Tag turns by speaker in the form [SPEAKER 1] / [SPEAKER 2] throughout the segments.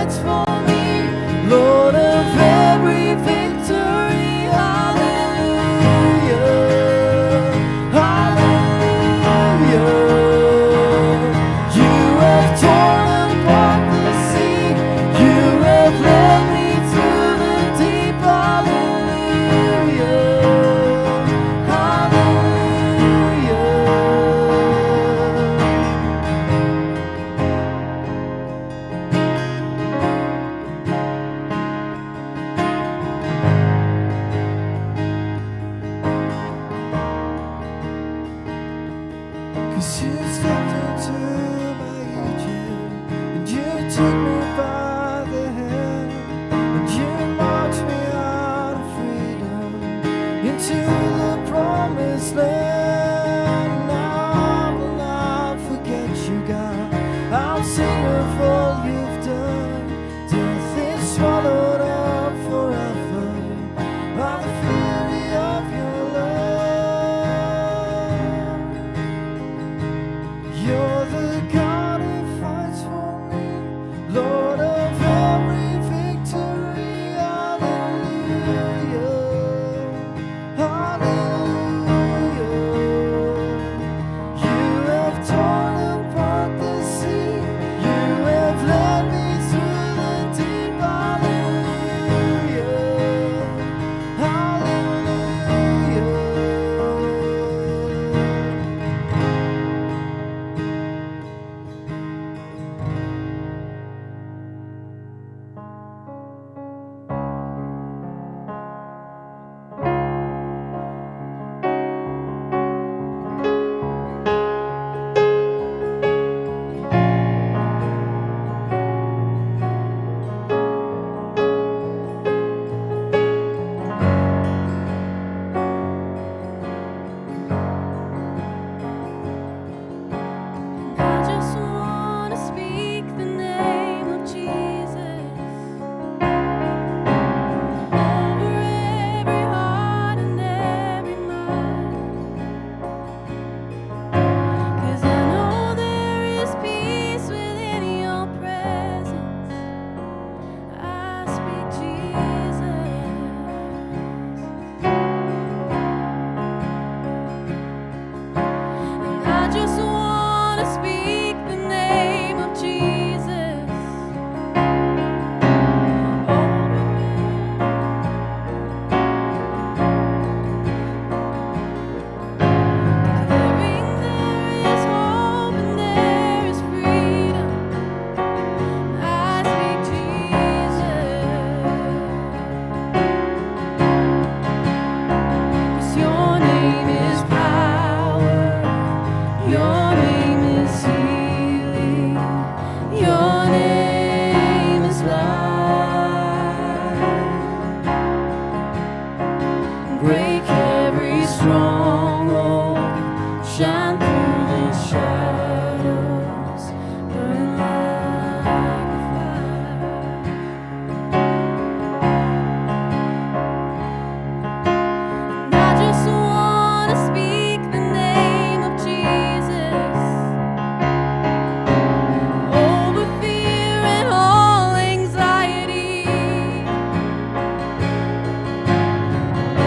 [SPEAKER 1] fights for me, Lord of every victory. Hallelujah, hallelujah. You have torn apart the sea, you have led me through the deep. Hallelujah, hallelujah. 'Cause you stepped into my Egypt, and you took me by the hand, and you marched me out of freedom into the promised land. Now I will not forget you, God. I'll sing of all you've done. Death is swallowed up forever by the fury of your love. You're the God who fights for me, Lord of every victory. Hallelujah, hallelujah. You have torn apart the sea, you have led me through the deep. Hallelujah, hallelujah. I just want to speak the name of Jesus over every heart and every mind. 'Cause I know there is peace within your presence. I speak Jesus. And I just want to speak the name of Jesus over me. Declaring there is hope and there is freedom. I speak Jesus. 'Cause your name is power, your name is healing, your name is life. Break every stronghold, shine through the shadows, burn like a fire. And I just want to speak the name of Jesus over fear and all anxiety.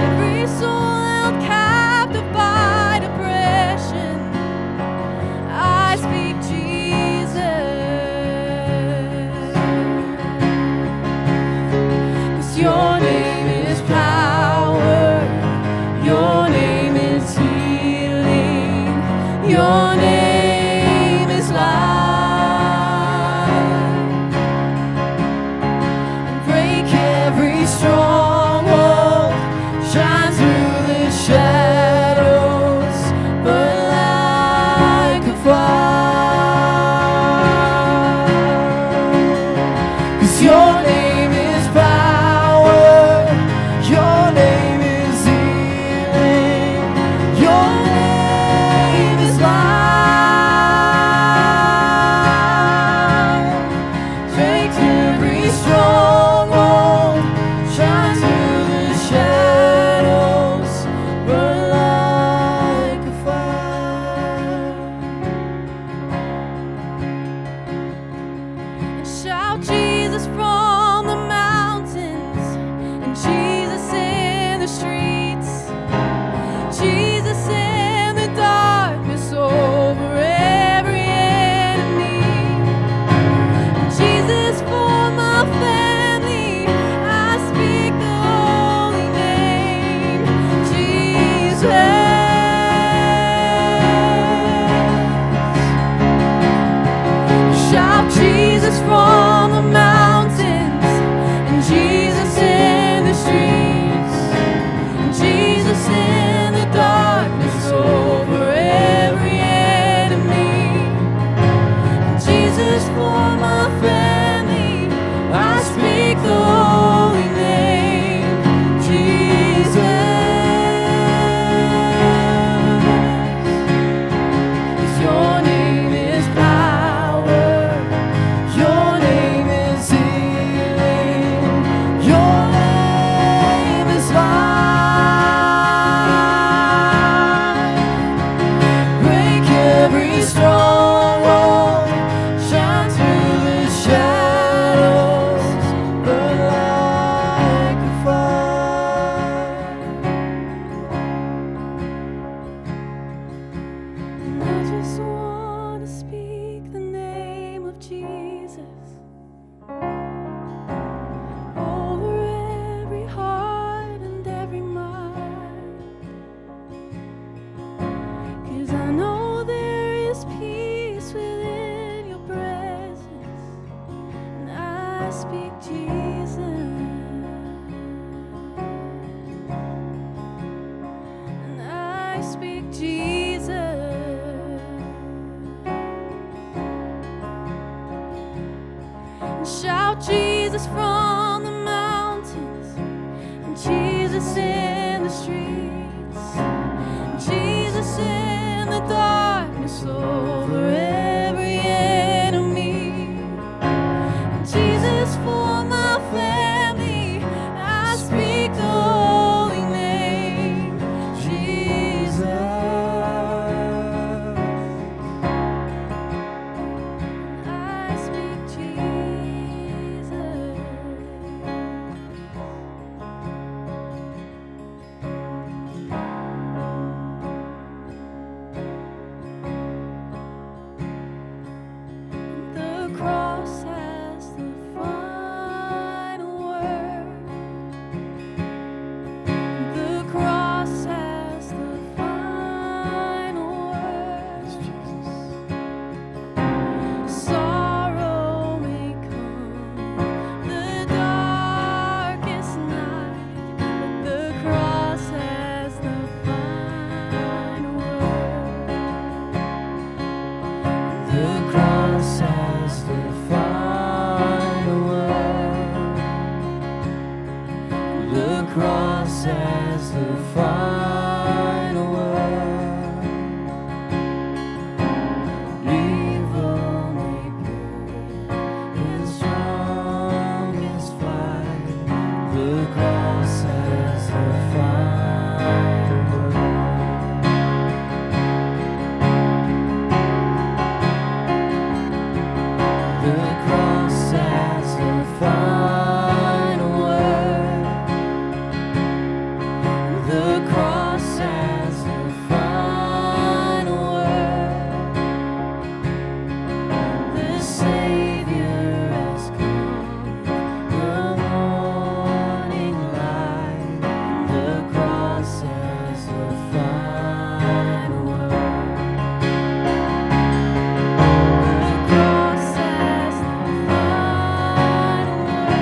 [SPEAKER 1] Every soul held captive by depression, I speak Jesus. 'Cause your name is power, your name is healing, your name is life. Break every stronghold, shine through the shadows, burn like a fire. 'Cause your name is power, your name is healing, your name is life. Break every stronghold, shine through the shadows, burn like a fire. And shout Jesus
[SPEAKER 2] speak Jesus, and I speak Jesus. And shout Jesus from the mountains, and Jesus in the streets, and Jesus in the darkness over every enemy, and Jesus for my family. I speak the holy name, Jesus. I speak Jesus. The cross has the final word. The cross has the final word. Sorrow may come the darkest night, but the cross has the final word. The cross has the final word. The cross has the final word. Evil may put in strongest fight. The cross has the final word. The cross has the final word. The cross has the final word. The Savior has come, the morning light. The cross has the final word. The cross has the final word.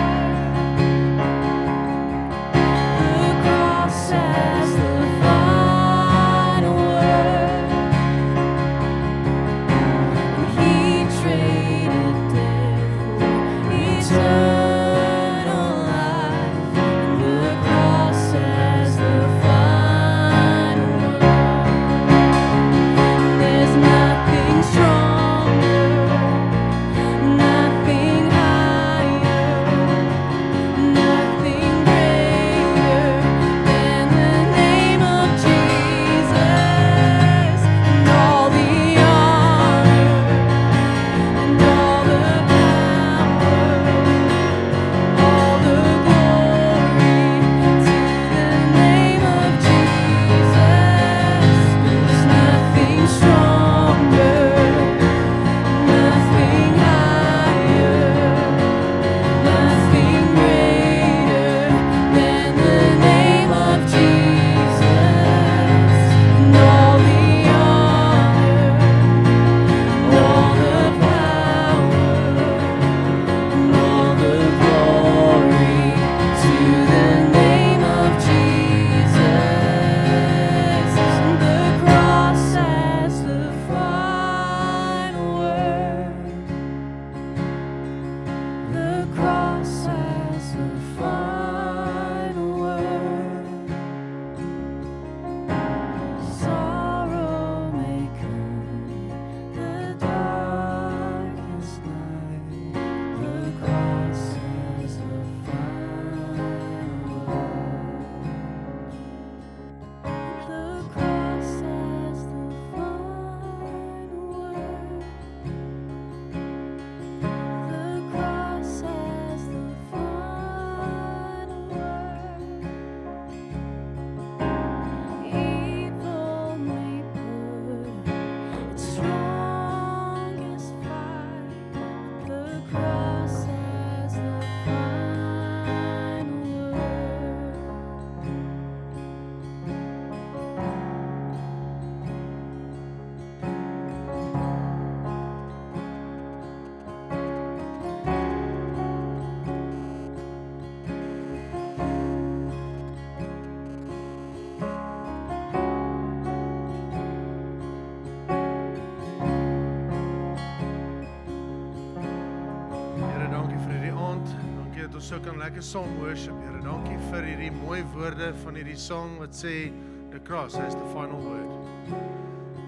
[SPEAKER 3] dat ons so kan lekker saam worship, Here. Dankie vir hierdie mooi woorde van hierdie song wat sê, the cross has the final word.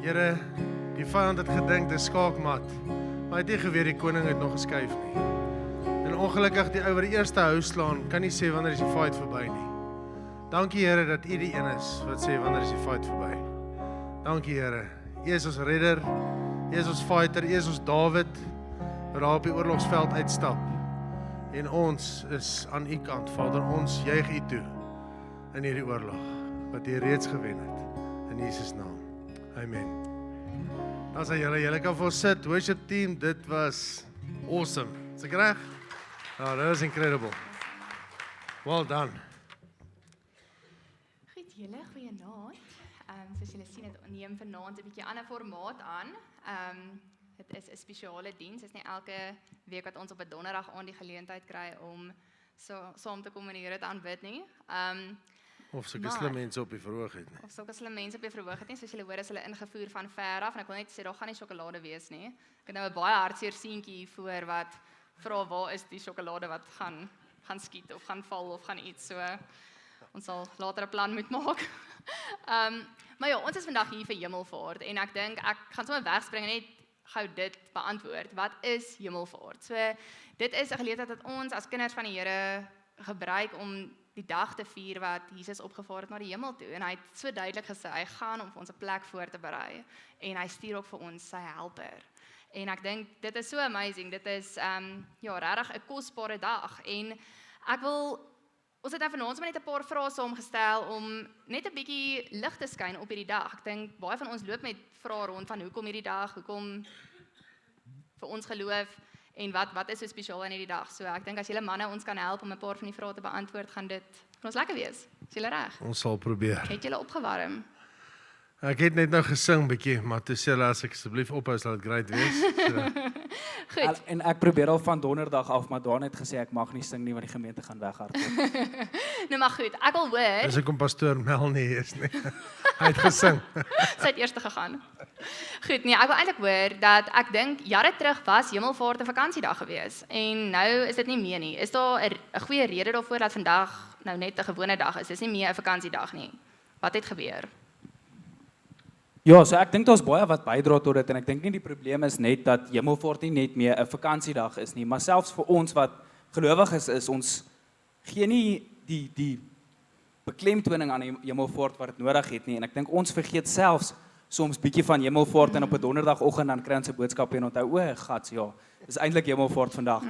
[SPEAKER 3] Here, die vyand het gedink, dis skaakmat, maar hy het nie geweet die koning het nog geskuif nie. En ongelukkig die ou wat die eerste hou slaan, kan nie sê wanneer is die fight verby nie. Dankie Here dat U die een is wat sê wanneer is die fight verby. Dankie Here. U is ons redder, U is ons fighter, U is ons Dawid, wat daar op die oorlogsveld uitstap. En ons is aan U kant, Vader, ons juig U toe in hierdie oorlog, wat U reeds gewen het. In Jesus naam. Amen. Dan sê julle kan vir sit, worship team, dit was awesome. Is ek reg? Ja, dat was incredible. Well done.
[SPEAKER 4] Goed, julle, goeienaand. Soos julle sien, het neem vanaand 'n bietjie ander formaat aan. Dit is 'n spesiale diens. Dit is nie elke week wat ons op 'n donderdag aand die geleentheid kry om saam te kom en die Here te aanbid nie.
[SPEAKER 3] Of sulke slim mense op die verhoogheid nie.
[SPEAKER 4] Of sulke slim mense op die verhoogheid nie. Soos julle hoor, is hulle ingevoer van ver af en ek wil net sê daar gaan nie sjokolade wees nie. Ek het nou 'n baie hartseer seentjie hier voor wat vra waar is die sjokolade wat gaan skiet of gaan val of gaan iets. So ons sal later 'n plan moet maak. Maar ja, ons is vandag hier vir Hemelvaart en ek dink ek gaan sommer wegspring en net gou dit beantwoord. Wat is Hemelvaart? So dit is 'n geleentheid wat ons as kinders van die Here gebruik om die dag te vier wat Jesus opgevaar het na die hemel toe. En hy het so duidelik gesê, hy gaan om vir ons 'n plek voor te berei. En hy stuur ook vir ons sy helper. En ek dink, dit is so amazing. Dit is regtig 'n kosbare dag. En ek wil, ons het nou vanaand net 'n paar vrae saamgestel om net 'n bietjie lig te skyn op hierdie dag. Ek dink, baie van ons loop met vrae rond van hoekom hierdie dag, hoekom vir ons geloof, en wat is so spesiaal in hierdie dag. So ek dink as julle manne ons kan help om 'n paar van die vrae te beantwoord, gaan dit vir ons lekker wees. Is julle reg?
[SPEAKER 3] Ons sal probeer.
[SPEAKER 4] Het julle opgewarm?
[SPEAKER 3] Ek het net nou gesing bietjie, maar toe sê hulle as ek asseblief ophou sal dit great wees. So,
[SPEAKER 4] Goed.
[SPEAKER 5] En ek probeer al van donderdag af, maar Daan het gesê ek mag nie sing nie want die gemeente gaan weghardloop.
[SPEAKER 4] Nou maar goed, ek wil hoor,
[SPEAKER 3] dis hoekom pastoor Mel nie is nie. Hy het gesing.
[SPEAKER 4] sy het eers gegaan. Goed, nee, ek wil eintlik hoor dat ek dink jare terug was Hemelvaart 'n vakansiedag gewees en nou is dit nie meer nie. Is daar 'n goeie rede daarvoor dat vandag nou net 'n gewone dag is? Dis nie meer 'n vakansiedag nie. Wat het gebeur?
[SPEAKER 5] Ja, so ek dink daar's baie wat bydra tot dit en ek dink nie die probleem is net dat Hemelvaart nie net meer 'n vakansiedag is nie, maar selfs vir ons wat gelowiges is, ons gee nie die beklemtoning aan die Hemelvaart wat dit nodig het nie en ek dink ons vergeet selfs soms bietjie van Hemelvaart en op 'n donderdagoggend dan kry ons 'n boodskap en onthou o, gats, ja, dis eintlik Hemelvaart vandag.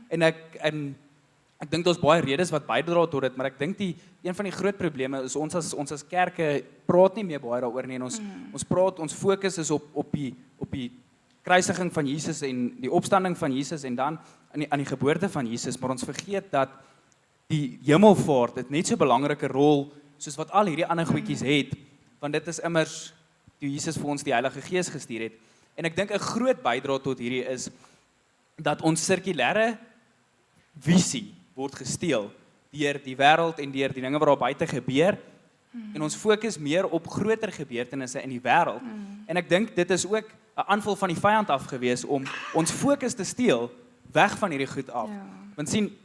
[SPEAKER 5] En ek dink daar's baie redes wat bydra tot dit, maar ek dink een van die groot probleme is ons as kerke praat nie meer baie daaroor nie en ons fokus is op die kruisiging van Jesus en die opstanding van Jesus en dan aan die geboorte van Jesus, maar ons vergeet dat die Hemelvaart het net so 'n belangrike rol soos wat al hierdie ander goedjies het, want dit is immers toe Jesus vir ons die Heilige Gees gestuur het. En ek dink 'n groot bydra tot hierdie is dat ons sirkulêre visie word gesteel deur die wêreld en deur die dinge wat daar buite gebeur. En ons fokus meer op groter gebeurtenisse in die wêreld. En ek dink dit is ook 'n aanval van die vyand af gewees om ons fokus te steel weg van hierdie goed af.
[SPEAKER 4] Ja.
[SPEAKER 5] Want sien,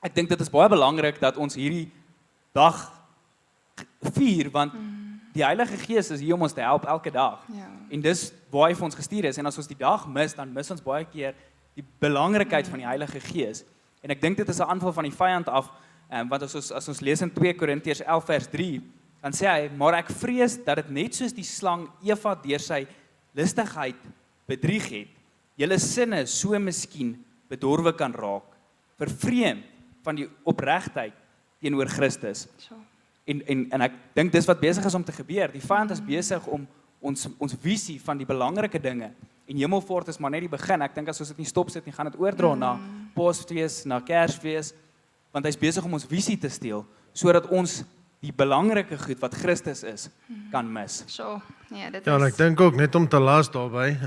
[SPEAKER 5] ek dink dit is baie belangrik dat ons hierdie dag vier, want die Heilige Gees is hier om ons te help elke dag.
[SPEAKER 4] Ja.
[SPEAKER 5] En dis waar hy vir ons gestuur is. En as ons die dag mis, dan mis ons baie keer die belangrikheid van die Heilige Gees. En ek dink dit is 'n aanval van die vyand af, want as ons lees in 2 Korintiërs 11 vers 3, dan sê hy, maar ek vrees dat dit net soos die slang Eva deur sy listigheid bedrieg het, julle sinne so miskien bedorwe kan raak, vervreemd van die opregtheid teenoor Christus.
[SPEAKER 4] So.
[SPEAKER 5] En ek dink dis wat besig is om te gebeur. Die vyand is besig om ons visie van die belangrike dinge. En Hemelvaart is maar net die begin. Ek dink as ons dit nie stop sit nie, gaan dit oordra na Paasfees, na Kersfees, want hy's besig om ons visie te steel sodat ons die belangrike goed wat Christus is kan mis.
[SPEAKER 4] So, nee, dit
[SPEAKER 3] Ja, en ek dink ook net om te las daarbey.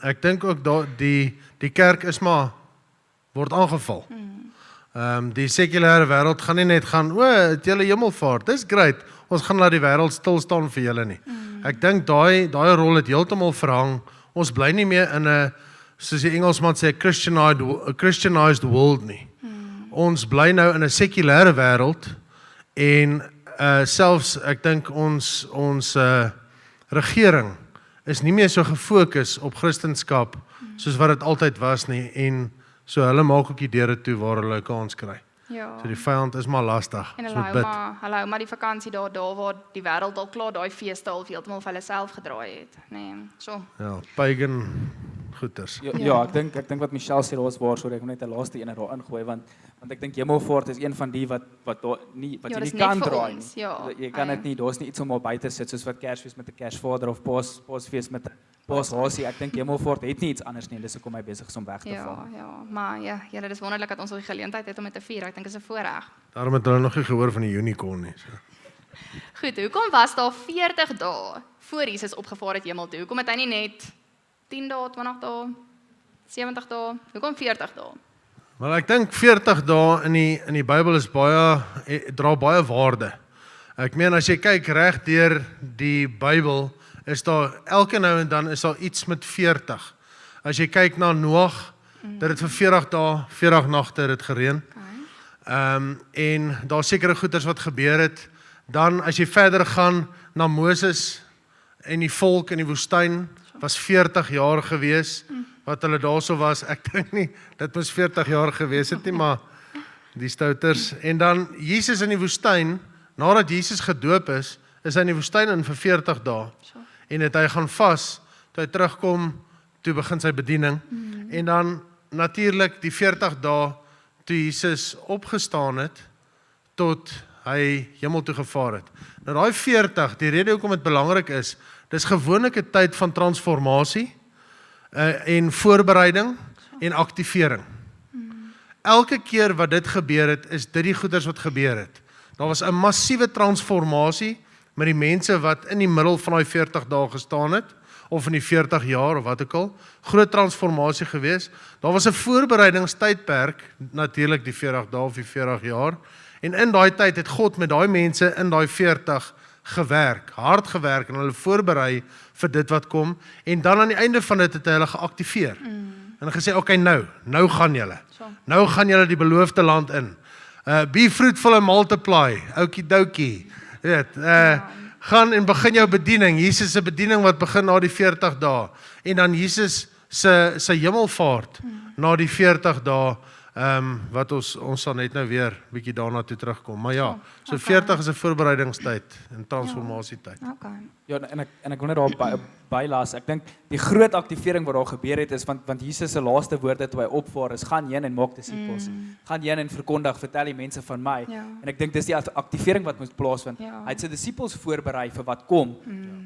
[SPEAKER 3] Ek dink ook die kerk is maar word aangeval. Die sekulêre wêreld gaan nie net gaan, het julle Hemelvaart, dis great. Ons gaan laat die wêreld stil staan vir julle nie. Ek dink daai rol het heeltemal verhang. Ons bly nie meer in 'n, soos die Engelsman sê, Christianized world nie. ons bly nou in 'n sekulêre wêreld en selfs ek dink ons regering is nie meer so gefokus op Christendom soos wat dit altyd was nie en so hulle maak ook die deure toe waar hulle kans kry.
[SPEAKER 4] Ja.
[SPEAKER 3] So die vyand is maar lastig.
[SPEAKER 4] En
[SPEAKER 3] Ons
[SPEAKER 4] hulle
[SPEAKER 3] moet
[SPEAKER 4] hou
[SPEAKER 3] bid.
[SPEAKER 4] maar die vakansie daar waar die wêreld al klaar daai feeste al heeltemal vir hulle self gedraai het, nê. So.
[SPEAKER 3] Ja, pagan goeters.
[SPEAKER 5] Ja, ek dink wat Michelle sê daar is waar, sorry, ek moet net 'n laaste een daar ingooi want ek dink Hemelvaart is een van die wat daar nie wat
[SPEAKER 4] Ja,
[SPEAKER 5] jy
[SPEAKER 4] dis
[SPEAKER 5] nie
[SPEAKER 4] net
[SPEAKER 5] kan
[SPEAKER 4] vir
[SPEAKER 5] draai
[SPEAKER 4] ons,
[SPEAKER 5] nie.
[SPEAKER 4] ja.
[SPEAKER 5] Jy kan dit nie, daar's nie iets om op buite sit soos wat Kersfees met 'n Kersvader of Paasfees met 'n Paashasie. Ek dink Hemelvaart het nie iets anders nie, dis hoekom hy besig is om weg te val.
[SPEAKER 4] Ja, maar ja, julle dis wonderlik dat ons die geleentheid het om dit te vier. Ek dink dit is 'n voorreg.
[SPEAKER 3] Daarom het hulle nog nie gehoor van die unicorn nie. So.
[SPEAKER 4] Goed, hoekom was daar 40 dae voor Jesus opgevaar het hemel toe? Hoekom het hy nie net 10 dae, 20 dae, 70 dae? Hoekom 40 dae?
[SPEAKER 3] Wel ek dink 40 dae in die Bybel is dra baie waarde. Ek meen as jy kyk reg deur die Bybel is daar elke nou en dan is daar iets met 40. As jy kyk na Noag, dit het vir 40 dae, 40 nagte het dit gereën. En daar sekere goeters wat gebeur het. Dan as jy verder gaan na Moses en die volk in die woestyn was 40 jaar gewees wat hulle daarso was. Ek dink nie dit moes 40 jaar gewees het nie, maar die stouters. En dan Jesus in die woestyn, nadat Jesus gedoop is hy in die woestyn in vir 40 dae. En het hy gaan vas, toe hy terugkom, toe begin sy bediening. En dan natuurlik die 40 dae toe Jesus opgestaan het tot hy hemel toe gevaar het. Nou daai 40, die rede hoekom dit belangrik is, dis gewoonlik 'n tyd van transformasie en voorbereiding en aktivering. Elke keer wat dit gebeur het, is dit die goeders wat gebeur het. Daar was 'n massiewe transformasie met die mense wat in die middel van daai 40 dae gestaan het, of in die 40 jaar of wat ook al, groot transformasie gewees. Daar was 'n voorbereidingstydperk, natuurlik die 40 dae of die 40 jaar, en in daai tyd het God met daai mense in daai 40 gewerk, hard gewerk en hulle voorberei vir dit wat kom, en dan aan die einde van dit het hy hulle geaktiveer. En gesê, okay, nou gaan julle. Nou gaan julle die beloofde land in. Be fruitful and multiply, okie-dokie. Gaan en begin jou bediening. Jesus se bediening wat begin na die 40 dae. En dan Jesus se hemelvaart na die 40 dae. Wat ons sal net nou weer bietjie daarna toe terugkom. Maar ja, so 40 is 'n voorbereidingstyd en transformasietyd.
[SPEAKER 4] Okay.
[SPEAKER 5] Ja, en ek wil net daar bylaas. Ek dink die groot aktivering wat daar gebeur het is want Jesus se laaste woorde toe hy opvaar is: gaan heen en maak disippels. Gaan heen en verkondig, vertel die mense van my.
[SPEAKER 4] Ja.
[SPEAKER 5] En ek dink dis die aktivering wat moet plaasvind.
[SPEAKER 4] Ja.
[SPEAKER 5] Hy het sy disippels voorberei vir wat kom.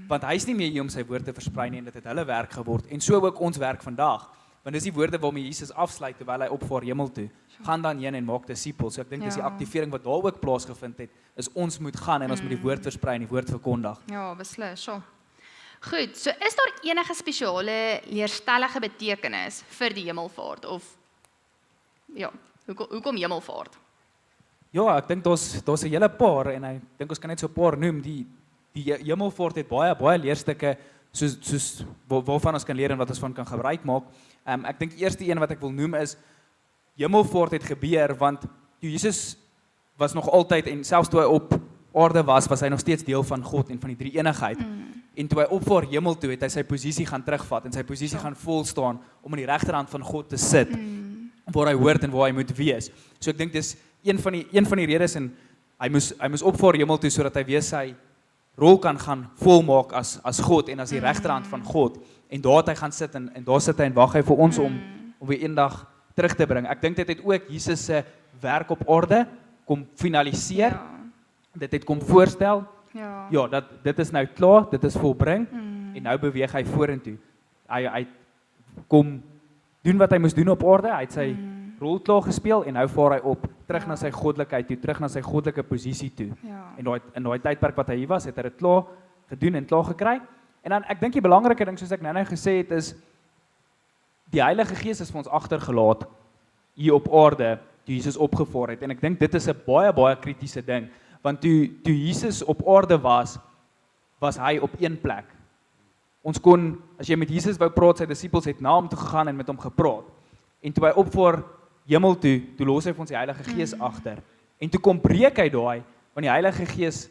[SPEAKER 5] Want hy's nie meer hier om sy woord te versprei nie, en dit het hulle werk geword. En so ook ons werk vandag. Want dis die woorde waarmee Jesus afsluit terwyl hy opvaar hemel toe. Gaan dan heen en maak disippels. So ek dink dis die aktivering wat daar ook plaasgevind het, is ons moet gaan en ons moet die woord versprei en die woord verkondig.
[SPEAKER 4] Ja, beslis, so. Goed, so is daar enige spesiale leerstellige betekenis vir die hemelvaart of ja, hoekom hemelvaart?
[SPEAKER 5] Ja, ek dink daar's 'n hele paar en ek dink ons kan net so 'n paar noem. Die hemelvaart het baie leerstukke soos waarvan ons kan leer en wat ons van kan gebruik maak. Ek dink die eerste een wat ek wil noem is hemelvaart het gebeur want toe Jesus was nog altyd en selfs toe hy op aarde was hy nog steeds deel van God en van die drie eenigheid. En toe hy opvaar hemel toe het hy sy posisie gaan terugvat en sy posisie gaan vol staan om aan die regterhand van God te sit. Waar hy hoort en waar hy moet wees. So ek dink dis een van die redes en hy moes opvaar hemel toe sodat hy weer sy rol kan gaan volmaak as God en as die regterhand van God. En daar het hy gaan sit en daar sit hy en wag hy vir ons om weer eendag terug te bring. Ek dink dit het ook Jesus se werk op aarde kom finaliseer.
[SPEAKER 4] Ja.
[SPEAKER 5] Dit het kom voorstel.
[SPEAKER 4] Ja.
[SPEAKER 5] Dat dit is nou klaar, dit is volbring en nou beweeg hy vorentoe. Hy kom doen wat hy moes doen op aarde. Hy het sy rol klaar gespeel en nou vaar hy op terug na sy goddelikheid toe, terug na sy goddelike posisie toe.
[SPEAKER 4] Ja.
[SPEAKER 5] En in daai tydperk wat hy hier was, het hy dit klaar gedoen en klaar gekry. En dan ek dink die belangrike ding soos ek nou gesê het is die Heilige Gees is vir ons agtergelaat hier op aarde toe Jesus opgevaar het. En ek dink dit is 'n baie kritiese ding, want toe Jesus op aarde was hy op een plek. Ons kon, as jy met Jesus wou praat, sy disippels het na hom toe gegaan en met hom gepraat. En toe hy opvaar hemel toe los hy vir ons die Heilige Gees agter. En toe kom breek hy daai, want die Heilige Gees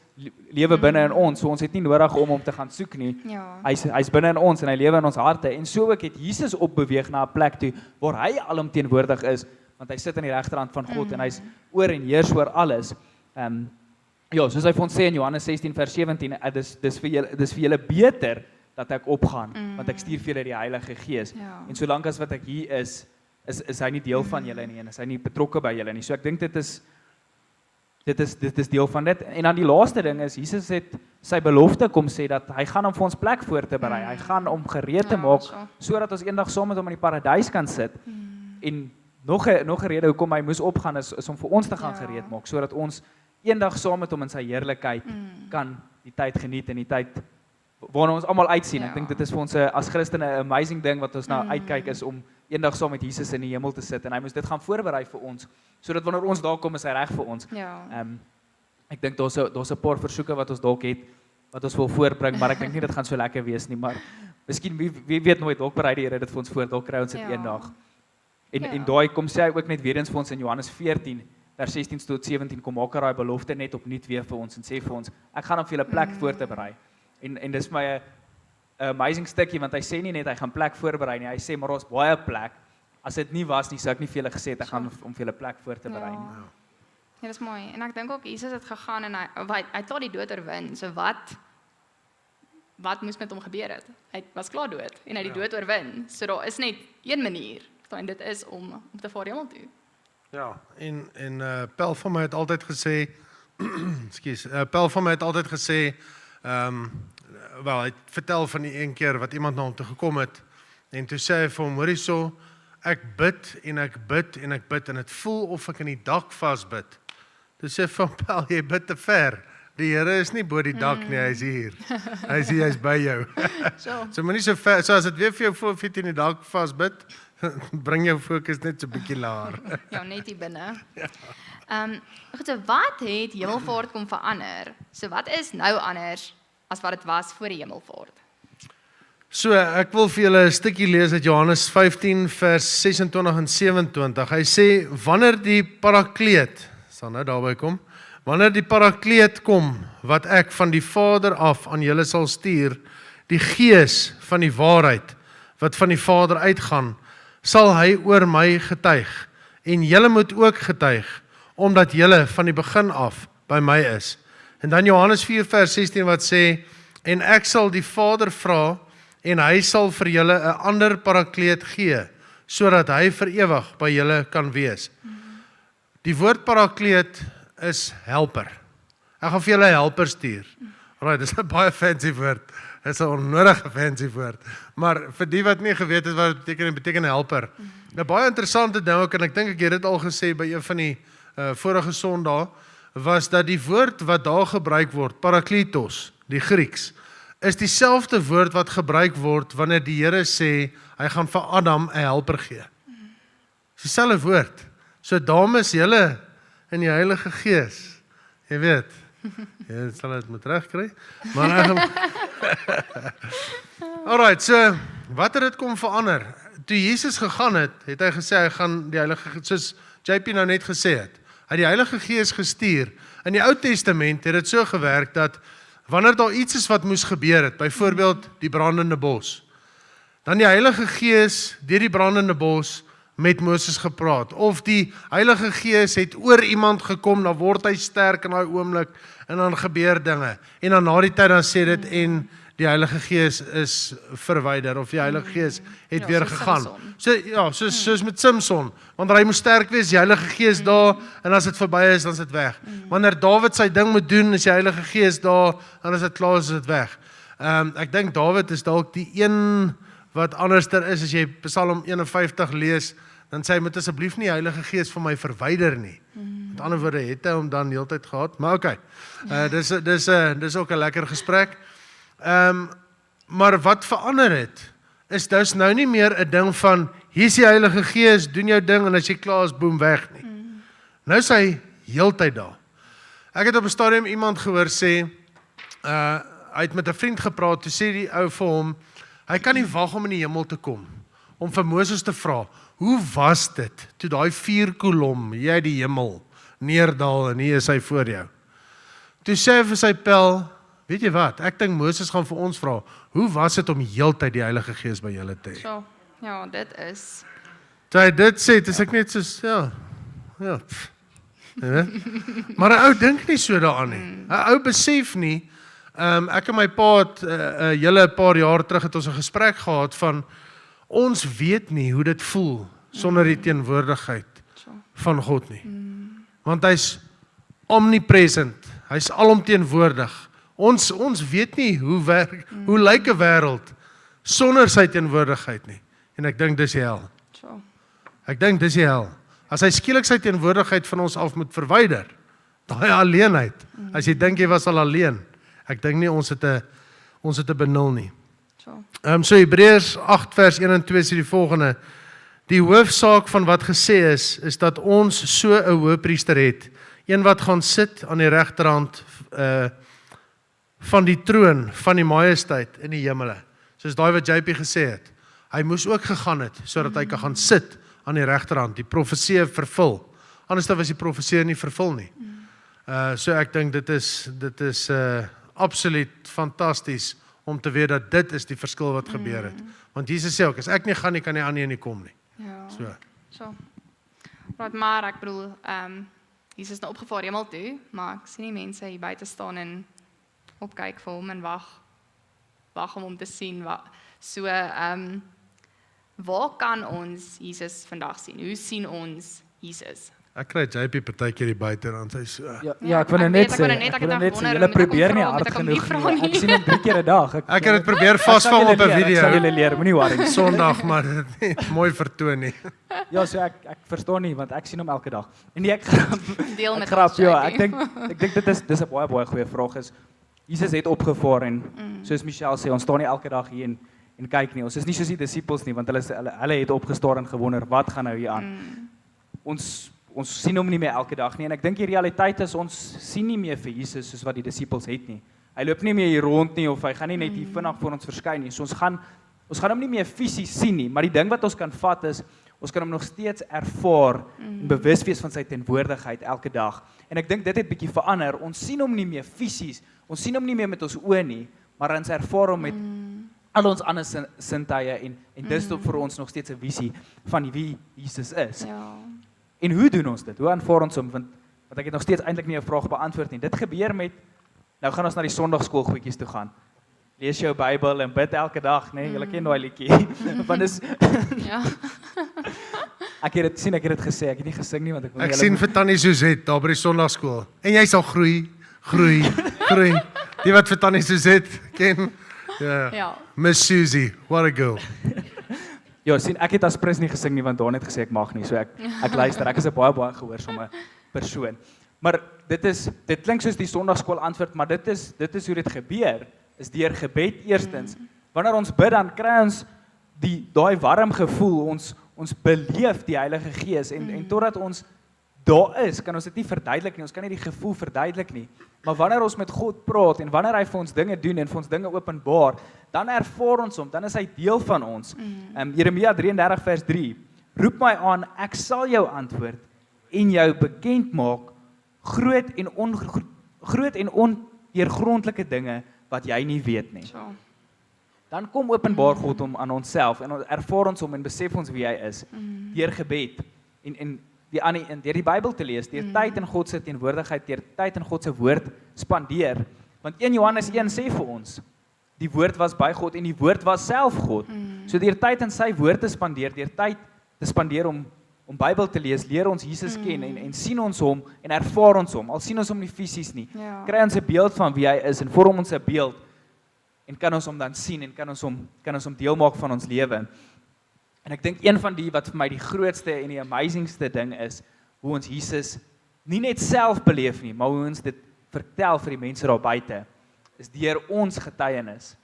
[SPEAKER 5] lewe binne in ons, so ons het nie nodig om hom te gaan soek nie.
[SPEAKER 4] Ja.
[SPEAKER 5] Hy's binne in ons en hy lewe in ons harte. En so ook het Jesus opbeweeg na 'n plek toe waar hy alomteenwoordig is, want hy sit aan die regterhand van God en hy's oor en heers oor alles. Ja, soos hy vir ons sê in Johannes 16 vers 17, dis vir julle beter dat ek opgaan, want ek stuur vir julle die Heilige Gees.
[SPEAKER 4] Ja.
[SPEAKER 5] En solank as wat ek hier is hy nie deel van julle nie en is hy nie betrokke by julle nie. So ek dink dit is deel van dit. En dan die laaste ding is, Jesus het sy belofte kom sê, dat hy gaan om vir ons plek voor te berei, hy gaan om gereed te
[SPEAKER 4] Ja,
[SPEAKER 5] maak,
[SPEAKER 4] so.
[SPEAKER 5] sodat ons eendag saam met hom in die paradys kan sit. En nog 'n rede hoekom hy moes opgaan, is om vir ons te gaan
[SPEAKER 4] Ja.
[SPEAKER 5] gereed maak, sodat ons eendag saam met hom in sy heerlikheid kan die tyd geniet en die tyd waarna ons almal uitsien. Ek
[SPEAKER 4] Ja.
[SPEAKER 5] dink dit is vir ons as Christene 'n amazing ding wat ons nou uitkyk, is om eendag saam met Jesus in die hemel te sit, en hy moes dit gaan voorberei vir ons, sodat wanneer ons daar kom, is hy reg vir ons.
[SPEAKER 4] Ja.
[SPEAKER 5] Ek dink daar's 'n paar versoeke wat ons dalk het, wat ons wil voorbring, maar ek dink nie dit gaan so lekker wees nie, maar miskien wie weet nooit, dalk berei die Here dit vir ons voor, dalk kry ons dit
[SPEAKER 4] Ja.
[SPEAKER 5] eendag.
[SPEAKER 4] Ja.
[SPEAKER 5] En daai kom sê hy ook net weer eens vir ons in Johannes 14 vers 16 tot 17, kom maak hy daai belofte net opnuut weer vir ons en sê vir ons, ek gaan om vir julle plek voor te berei. En dis my 'n amazing stukkie, want hy sê nie net hy gaan plek voorberei nie, hy sê maar ons baie plek. As dit nie was nie, sou ek nie vir julle gesê het ek gaan om vir julle plek voor te berei nie.
[SPEAKER 4] Ja, dis mooi. En ek dink ook Jesus het gegaan en hy het al die dood oorwin. So wat moes met hom gebeur het? Hy was klaar dood en hy het die dood oorwin. So daar is net een manier, en dit is om te vaar hemel toe.
[SPEAKER 3] Ja, en Pel van my het altyd gesê, ekskuus, Pel van my het altyd gesê, wel, hy het vertel van die een keer wat iemand na hom toe gekom het, en toe sê hy vir hom, hoorie so, ek bid en ek bid en ek bid, en het voel of ek in die dak vasbid. Toe sê van Pel, jy bid te ver. Die Here is nie bo die dak nie, hy's hier. Hy's by jou. So moenie so ver, so as dit weer vir jou voel of jy in die dak vasbid, bring jou fokus net so 'n bietjie laer.
[SPEAKER 4] Ja, net hier binne. Goed, so wat het hemelvaart kom verander? So wat is nou anders as wat dit was voor die hemelvaart?
[SPEAKER 3] So, ek wil vir julle 'n stukkie lees uit Johannes 15 vers 26 en 27. Hy sê, wanneer die Parakleet, sal nou daarby kom, wanneer die Parakleet kom, wat ek van die Vader af aan julle sal stuur, die Gees van die waarheid, wat van die Vader uitgaan, sal hy oor my getuig, en julle moet ook getuig, omdat julle van die begin af by my is. En dan Johannes 4 vers 16 wat sê, en ek sal die Vader vra, en hy sal vir julle 'n ander Parakleet gee, sodat hy vir ewig by julle kan wees. Die woord Parakleet is helper. Ek gaan vir julle 'n helper stuur. Alraai, dis 'n baie fancy woord. Dit is 'n onnodige fancy woord. Maar vir die wat nie geweet het wat dit beteken helper. 'n Baie interessante ding ook, en ek dink ek het dit al gesê by een van die vorige Sondae, was dat die woord wat daar gebruik word, Parakletos, die Grieks, is dieselfde woord wat gebruik word wanneer die Here sê, hy gaan vir Adam 'n helper gee. Dis dieselfde woord. So dames, julle in die Heilige Gees, jy weet, jy sal dit moet regkry, maar alright, so, wat het dit kom verander? Toe Jesus gegaan het, het hy gesê, hy gaan die Heilige Gees, soos JP nou net gesê het, hy die Heilige Gees gestuur. In die Ou Testament het dit so gewerk dat, wanneer daar iets is wat moes gebeur het, byvoorbeeld die brandende bos, dan die Heilige Gees deur die brandende bos met Moses gepraat, of die Heilige Gees het oor iemand gekom, dan word hy sterk in daai oomblik, en dan gebeur dinge, en dan na die tyd dan sê dit, en die Heilige Gees is verwyder, of die Heilige Gees het weer
[SPEAKER 4] soos
[SPEAKER 3] gegaan.
[SPEAKER 4] Samson.
[SPEAKER 3] So, ja, soos met Samson, wanneer hy moes sterk wees, die Heilige Gees daar, en as dit verby is, dan is dit weg. Wanneer Dawid sy ding moet doen, is die Heilige Gees daar, en as dit klaar is dit weg. Ek dink Dawid is dalk die een wat anderster is, as jy Psalm 51 lees, dan sê hy, moet asseblief nie die Heilige Gees van my verwyder nie. Met ander woorde, het hy hom dan heeltyd gehad, maar okay, dis ook 'n lekker gesprek. Maar wat verander het, is dus nou nie meer 'n ding van, hier is die Heilige Gees, doen jou ding, en as jy klaar is, boem weg nie. Nou is hy heeltyd daar. Ek het op 'n stadium iemand gehoor sê, hy het met 'n vriend gepraat, toe sê die ou vir hom, hy kan nie wag om in die hemel te kom, om vir Moses te vra, hoe was dit toe daai vuurkolom hier uit die hemel neerdal en hier is hy voor jou? Toe sê hy vir sy pel, weet jy wat, ek dink Moses gaan vir ons vra, hoe was dit om heeltyd die Heilige Gees by julle te hê?
[SPEAKER 4] So, ja, dit is.
[SPEAKER 3] Toe hy dit sê, dis ek net soos, ja, pff, maar 'n ou dink nie so daaraan nie. 'n Ou besef nie, ek en my pa het, julle 'n paar jaar terug het ons 'n gesprek gehad van, ons weet nie hoe dit voel, sonder die teenwoordigheid van God nie. Want hy's omnipresent, hy's alomteenwoordig. Ons weet nie hoe lyk 'n wêreld sonder sy teenwoordigheid nie. En ek dink dis die hel.
[SPEAKER 4] So.
[SPEAKER 3] Ek dink dis die hel. As hy skielik sy teenwoordigheid van ons af moet verwyder, daai alleenheid, as jy dink jy was al alleen, ek dink nie ons het 'n benul nie.
[SPEAKER 4] So.
[SPEAKER 3] So Hebreërs 8 vers 1 en 2 sê die volgende: die hoofsaak van wat gesê is dat ons so 'n hoëpriester het, een wat gaan sit aan die regterhand van die troon van die majesteit in die hemele. Soos daai wat JP gesê het. Hy moes ook gegaan het sodat hy kan gaan sit aan die regterhand, die profesie vervul. Anders was die profesie nie vervul nie. So ek dink dit is absoluut fantasties om te weet dat dit is die verskil wat gebeur het. Want Jesus sê ook, as ek nie gaan nie, kan die ander nie kom nie.
[SPEAKER 4] Ja. So. Right, maar ek bedoel, Jesus is nou opgevaar hemel toe, maar ek sien nie mense hier buite staan en opkyk vir hom en wag om hom te sien. So, waar kan ons Jesus vandag sien? Hoe sien ons Jesus?
[SPEAKER 3] Ek kry JP partykeer hier buite en dan sy so.
[SPEAKER 5] Ja, ek wil net sê, julle probeer nie hard genoeg nie. Ek sien hom 3 keer 'n dag.
[SPEAKER 3] Ek het dit probeer vasvang op 'n
[SPEAKER 5] Ek sal
[SPEAKER 3] video
[SPEAKER 5] julle leer, moenie worry.
[SPEAKER 3] Sondag, maar dit het nie mooi vertoon nie.
[SPEAKER 5] Ja, so ek verstaan nie want ek sien hom elke dag. En nee, ek grap.
[SPEAKER 4] Deel met
[SPEAKER 5] grap,
[SPEAKER 4] ons,
[SPEAKER 5] ja,
[SPEAKER 4] JP.
[SPEAKER 5] ek dink dis 'n baie goeie vraag is. Jesus het opgevaar en soos Michelle sê, ons staan nie elke dag hier en kyk nie. Ons is nie soos die disippels nie want hulle het opgestaan en gewonder wat gaan nou hier aan. Ons sien hom nie meer elke dag nie en ek dink die realiteit is ons sien nie meer vir Jesus soos wat die disippels het nie. Hy loop nie meer hier rond nie of hy gaan nie net hier vinnig voor ons verskyn nie. So ons gaan hom nie meer fisies sien nie, maar die ding wat ons kan vat is ons kan hom nog steeds ervaar en bewus wees van sy teenwoordigheid elke dag. En ek dink dit het bietjie verander. Ons sien hom nie meer fisies. Ons sien hom nie meer met ons oë nie, maar ons ervaar hom met al ons ander sintuie en dis tot vir ons nog steeds 'n visie van wie Jesus is.
[SPEAKER 4] Ja.
[SPEAKER 5] En hoe doen ons dit? Hoe aanvaar ons hom? Want ek het nog steeds eintlik nie 'n vraag beantwoord nie. Dit gebeur met nou gaan ons na die Sondagskool goedjies toe gaan. Lees jou Bybel en bid elke dag, né? Julle ken daai liedjie. Want dis
[SPEAKER 4] Ja.
[SPEAKER 5] ek het dit gesê, ek het nie gesing nie want ek wil
[SPEAKER 3] Ek sien vir Tannie Suzette daar by die Sondagskool. En jy sal groei. Die wat vir Tannie Suzette ken. Ja.
[SPEAKER 4] Ja.
[SPEAKER 3] Miss Susie, what a girl.
[SPEAKER 5] Ja, sien ek het as prins nie gesing nie want Daan het gesê ek mag nie. So ek luister. Ek is 'n baie gehoorsame persoon. Maar dit klink soos die Sondagskool antwoord, maar dit is hoe dit gebeur. Is deur gebed eerstens. Wanneer ons bid dan kry ons daai warm gevoel, ons beleef die Heilige Gees en totdat ons daar is, kan ons dit nie verduidelik nie. Ons kan nie die gevoel verduidelik nie. Maar wanneer ons met God praat en wanneer hy vir ons dinge doen en vir ons dinge openbaar, dan ervaar ons hom, dan is hy deel van ons. Jeremia 33 vers 3. Roep my aan, ek sal jou antwoord en jou bekend maak groot en ondeurgrondelike dinge wat jy nie weet nie.
[SPEAKER 4] So.
[SPEAKER 5] Dan kom openbaar God hom aan onsself en ervaar ons hom en besef ons wie hy is deur gebed en deur die Bybel te lees, deur tyd in God se teenwoordigheid, deur tyd in God se woord spandeer. Want 1 Johannes 1 sê vir ons, die woord was by God en die woord was self God. So deur tyd in sy woord te spandeer, deur tyd te spandeer om Bybel te lees, leer ons Jesus ken en sien ons hom en ervaar ons hom. Al sien ons hom nie fisies nie.
[SPEAKER 4] Ja.
[SPEAKER 5] Kry ons 'n beeld van wie hy is en vorm ons 'n beeld en kan ons hom dan sien en kan ons hom deel maak van ons lewe. En ek dink een van die wat vir my die grootste en die amazingste ding is, hoe ons Jesus nie net self beleef nie, maar hoe ons dit vertel vir die mense daar buite, is deur ons getuienis.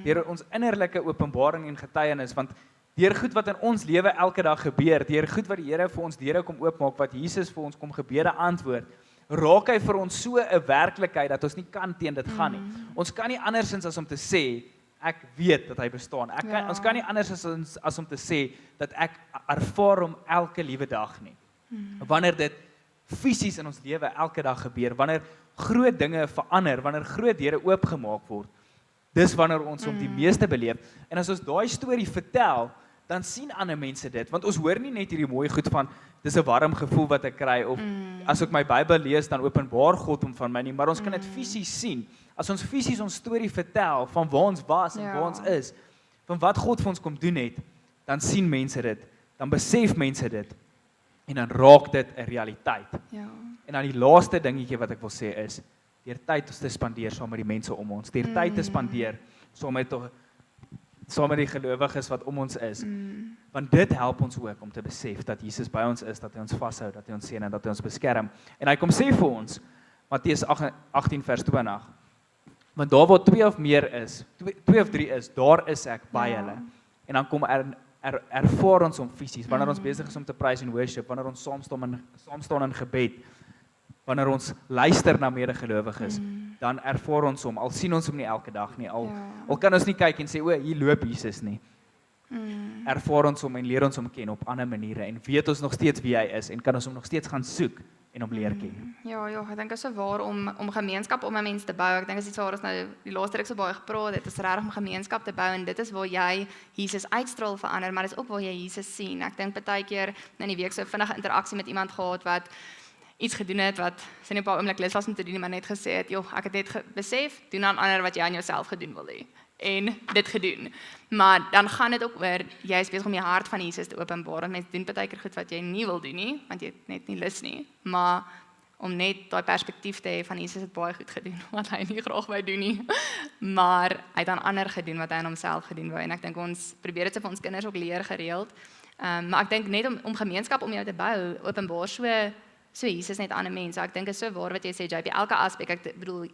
[SPEAKER 5] Deur ons innerlike openbaring en getuienis, want deur goed wat in ons lewe elke dag gebeur, deur goed wat die Here vir ons deure kom oopmaak, wat Jesus vir ons kom gebede antwoord, raak hy vir ons so 'n werklikheid dat ons nie kan teen dit gaan nie. Ons kan nie andersins as om te sê, ek weet dat hy bestaan. Ons kan nie anders as om te sê dat ek ervaar hom elke liewe dag nie. Wanneer dit fisies in ons lewe elke dag gebeur, wanneer groot dinge verander, wanneer groot deure oopgemaak word, dis wanneer ons hom die meeste beleef. En as ons daai storie vertel, dan sien ander mense dit, want ons hoor nie net hierdie mooi goed van, dis 'n warm gevoel wat ek kry, of as ek my Bybel lees, dan openbaar God hom van my nie, maar ons kan dit fisies sien. As ons fisies ons storie vertel, van waar ons was en waar ons is, van wat God vir ons kom doen het, dan sien mense dit, dan besef mense dit, en dan raak dit 'n realiteit.
[SPEAKER 4] Ja.
[SPEAKER 5] En dan die laaste dingetjie wat ek wil sê is, deur tyd te spandeer saam met die mense om ons, deur tyd te spandeer saam met die gelowiges wat om ons is. Want dit help ons ook om te besef dat Jesus by ons is, dat hy ons vashou, dat hy ons seën en dat hy ons beskerm. En hy kom sê vir ons, Matteus 18 vers 20, want daar waar 2 of meer is, 2 of 3 is, daar is ek by hulle. En dan kom ervaar ons hom fisies, wanneer ons besig is om te praise en worship, wanneer ons saam staan in gebed, wanneer ons luister na medegelowiges, dan ervaar ons hom, al sien ons hom nie elke dag nie, al kan ons nie kyk en sê, o, hier loop Jesus nie. Ervaar ons hom en leer ons hom ken op ander maniere, en weet ons nog steeds wie hy is, en kan ons hom nog steeds gaan soek, en hom leer ken.
[SPEAKER 4] Ja, ek dink dit is so waar om gemeenskap om 'n mens te bou. Ek dink as iets waar ons nou die laaste ruk so baie gepraat het, is regtig om gemeenskap te bou, en dit is waar jy Jesus uitstraal vir ander, maar dit is ook waar jy Jesus sien. Ek dink baie keer in die week so vinnige interaksie met iemand gehad wat iets gedoen het wat sy net 'n paar oomblik lus was om te doen, maar net gesê het, joh, ek het net besef, doen aan ander wat jy aan jouself gedoen wil hê. En dit gedoen. Maar dan gaan dit ook oor, jy is besig om die hart van Jesus te openbaar, en mense doen baie keer goed wat jy nie wil doen nie, want jy het net nie lus nie, maar om net daai perspektief te hê van Jesus het baie goed gedoen, wat hy nie graag wou doen nie, maar hy het aan ander gedoen wat hy aan homself gedoen wou, en ek dink ons probeer dit vir ons kinders ook leer gereeld, maar ek dink net om gemeenskap om jou te bou, openbaar so Jesus net aan 'n mens. Ek dink is so waar wat jy sê, JP, elke aspek, ek bedoel,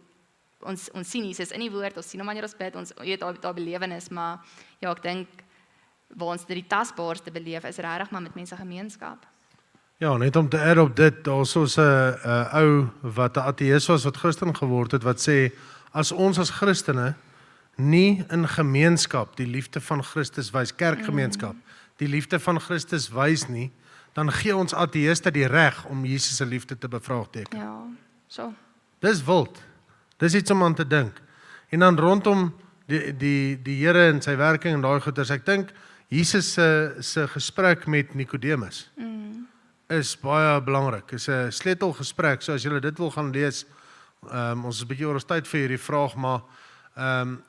[SPEAKER 4] ons sien Jesus in die woord, ons sien hom wanneer ons bid, ons weet daai belewenis, maar ja, ek dink waar ons dit die tasbaarste beleef is regtig maar met mense gemeenskap.
[SPEAKER 3] Ja, net om te add op dit, daar's 'n ou wat 'n ateïs was wat Christen geword het wat sê as ons as Christene nie in gemeenskap die liefde van Christus wys, kerkgemeenskap, die liefde van Christus wys nie, dan gee ons ateïste die reg om Jesus se liefde te bevraagteken.
[SPEAKER 4] Ja, so.
[SPEAKER 3] Dis wild. Dis iets om aan te dink. En dan rondom die Here en sy werking en daai goeders, ek dink Jesus se gesprek met Nikodemus is baie belangrik. Is 'n sleutelgesprek, so as julle dit wil gaan lees, ons is 'n bietjie oor ons tyd vir hierdie vraag, maar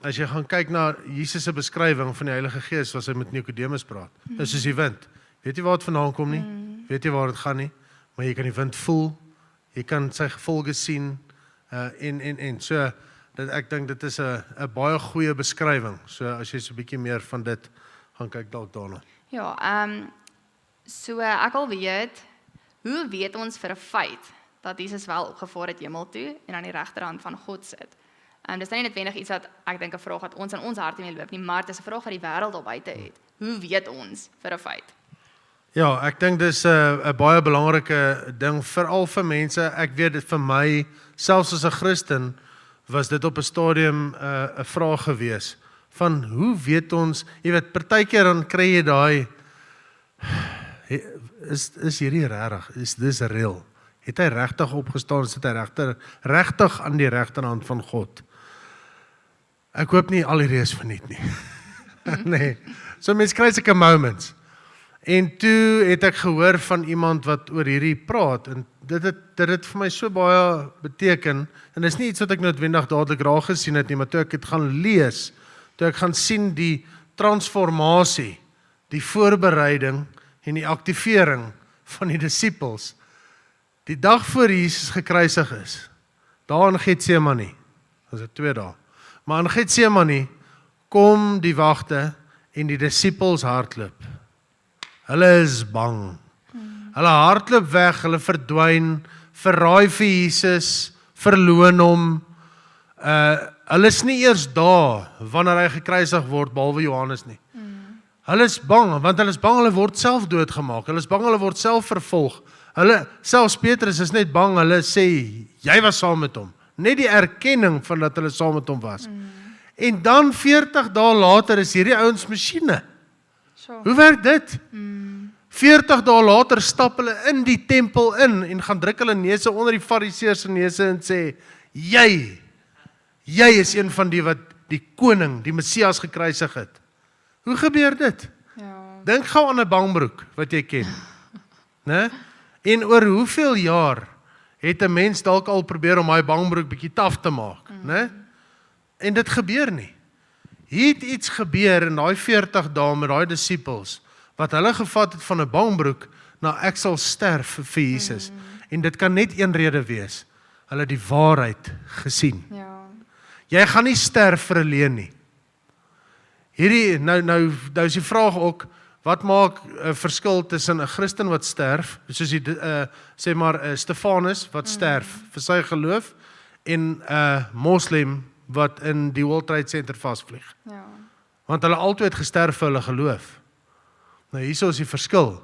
[SPEAKER 3] as jy gaan kyk na Jesus se beskrywing van die Heilige Gees as hy met Nikodemus praat, is soos die wind. Weet jy waar dit vandaan kom nie? Weet jy waar dit gaan nie? Maar jy kan die wind voel, jy kan sy gevolge sien, en so, ek dink dit is 'n baie goeie beskrywing, so as jy so 'n bietjie meer van dit gaan kyk dalk daarna.
[SPEAKER 4] Ja, so ek wil weet, hoe weet ons vir 'n feit dat Jesus wel opgevaar het hemel toe en aan die regterhand van God sit? Dis nie noodwendig iets wat ek dink 'n vraag wat ons in ons harte mee loop nie, maar dit is 'n vraag wat die wêreld daar buite het. Hoe weet ons vir 'n feit?
[SPEAKER 3] Ja, ek dink dis 'n baie belangrike ding, veral vir mense. Ek weet dit vir my, selfs as 'n Christen, was dit op 'n stadium 'n vraag gewees van hoe weet ons, jy weet, partykeer dan kry jy daai is hierdie regtig, is dis real? Het hy regtig opgestaan, sit hy regtig aan die regterhand van God? Ek hoop nie al hierdie is verniet nie. Nee. So mense kry sulke moments. En toe het ek gehoor van iemand wat oor hierdie praat, en dit het vir my so baie beteken, en dis nie iets wat ek noodwendig dadelik raak gesien het nie, maar toe ek het gaan lees, toe ek gaan sien die transformasie, die voorbereiding en die aktivering van die disippels, die dag voor Jesus gekruisig is, daar in Getsemane, was dit 2 dae, maar in Getsemane kom die wagte en die disippels hardloop. Hulle is bang. Hulle hardloop weg, hulle verdwyn, verraai vir Jesus, verloon hom. Hulle is nie eers daar wanneer hy gekruisig word, behalwe Johannes nie. Hulle is bang, want hulle is bang hulle word self doodgemaak. Hulle is bang hulle word self vervolg. Selfs Petrus is net bang, hulle sê, jy was saam met hom. Net die erkenning van dat hulle saam met hom was. En dan 40 dae later is hierdie ouens masjiene.
[SPEAKER 4] Sure.
[SPEAKER 3] Hoe werk dit? 40 dae later stap hulle in die tempel in en gaan druk hulle neuse onder die fariseërs se neuse en sê, jy is een van die wat die koning, die Messias gekruisig het. Hoe gebeur dit?
[SPEAKER 4] Ja.
[SPEAKER 3] Dink gou aan 'n bangbroek wat jy ken. Né? En oor hoeveel jaar het 'n mens dalk al probeer om daai bangbroek bietjie taaf te maak, né? En dit gebeur nie. Hier het iets gebeur in daai 40 dae met daai disippels wat hulle gevat het van 'n bangbroek na ek sal sterf vir Jesus. En dit kan net een rede wees. Hulle het die waarheid gesien.
[SPEAKER 4] Ja.
[SPEAKER 3] Jy gaan nie sterf vir 'n leuen nie. Hierdie nou is die vraag ook, wat maak 'n verskil tussen 'n Christen wat sterf, soos die sê maar Stefanus wat sterf vir sy geloof en 'n moslim wat in die World Trade Center vasvlieg.
[SPEAKER 4] Ja.
[SPEAKER 3] Want hulle altyd gesterf vir hulle geloof. Nou hierso is die verskil.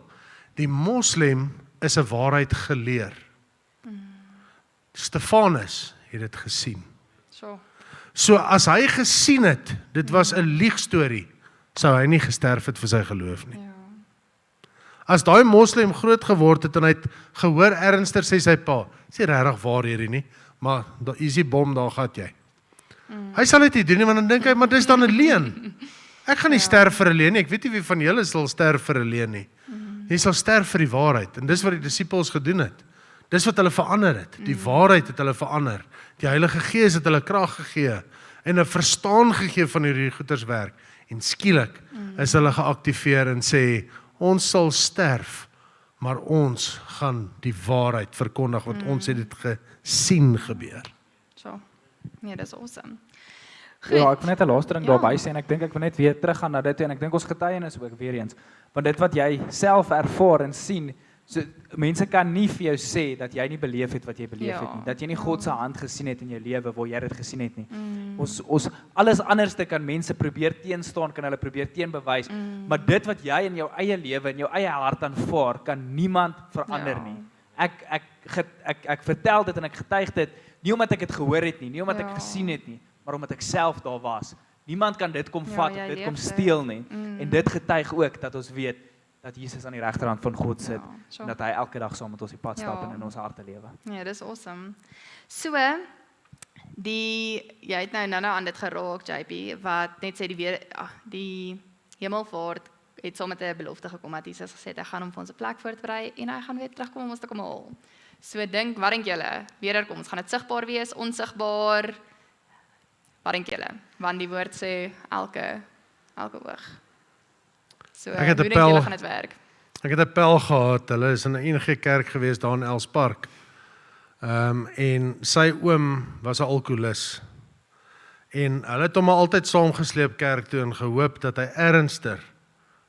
[SPEAKER 3] Die moslim is 'n waarheid geleer. Stefanus het dit gesien.
[SPEAKER 4] Sure.
[SPEAKER 3] So as hy gesien het, dit was 'n liegstorie, sou hy nie gesterf het vir sy geloof nie.
[SPEAKER 4] Ja.
[SPEAKER 3] As daai moslim groot geword het en hy het gehoor ernster sê sy pa, sê regtig waar hierdie nie, maar daar is die bom, daar gaan jy. Hy sal dit nie doen nie, want dan dink hy, maar dis dan 'n leuen. Ek gaan nie sterf vir 'n leuen nie, ek weet nie wie van julle sal sterf vir 'n leuen nie. Jy sal sterf vir die waarheid, en dis wat die disippels gedoen het. Dis wat hulle verander het, die waarheid het hulle verander. Die Heilige Gees het hulle krag gegee, en 'n verstaan gegee van hierdie goeterswerk, en skielik is hulle geaktiveer en sê, ons sal sterf, maar ons gaan die waarheid verkondig, want ons het dit gesien gebeur.
[SPEAKER 4] Sure. Nee, dis awesome.
[SPEAKER 5] Ja, ek wil net 'n laaste ding daarby sê en ek dink ek wil net weer teruggaan na dit toe en ek dink ons getuienis ook weer eens. Want dit wat jy self ervaar en sien, so mense kan nie vir jou sê dat jy nie beleef het wat jy beleef het nie, dat jy nie God se hand gesien het in jou lewe waar jy dit gesien het nie. Ons alles anderste kan mense probeer teenstaan, kan hulle probeer teenbewys, maar dit wat jy in jou eie lewe en jou eie hart aanvaar, kan niemand verander nie. Ek vertel dit en ek getuig dit nie omdat ek dit gehoor het nie omdat ek gesien het nie, maar omdat ek self daar was. Niemand kan dit kom vat,
[SPEAKER 4] jy
[SPEAKER 5] dit kom
[SPEAKER 4] leef
[SPEAKER 5] steel nie. En dit getuig ook dat ons weet dat Jesus aan die regterhand van God sit
[SPEAKER 4] sure.
[SPEAKER 5] en dat hy elke dag saam met ons die pad stap en in ons harte lewe.
[SPEAKER 4] Ja, dis awesome. So, jy het nou aan dit geraak, JP, wat net sê die hemelvaart het saam met 'n belofte gekom dat Jesus gesê het hy gaan hom vir ons 'n plek voorberei en hy gaan weer terugkom om ons te kom haal. So wat dink julle? Wederkoms, gaan dit sigbaar wees, onsigbaar? Wat dink julle? Want die woord sê elke oog. So,
[SPEAKER 3] Ek het
[SPEAKER 4] hoe
[SPEAKER 3] een
[SPEAKER 4] dink julle
[SPEAKER 3] pel-
[SPEAKER 4] gaan dit werk?
[SPEAKER 3] Ek het 'n pel gehad, hulle is in 'n NG Kerk gewees daar in Elspark. En sy oom was 'n alkoholist. En hulle het hom altyd saamgesleep kerk toe en gehoop dat hy ernstiger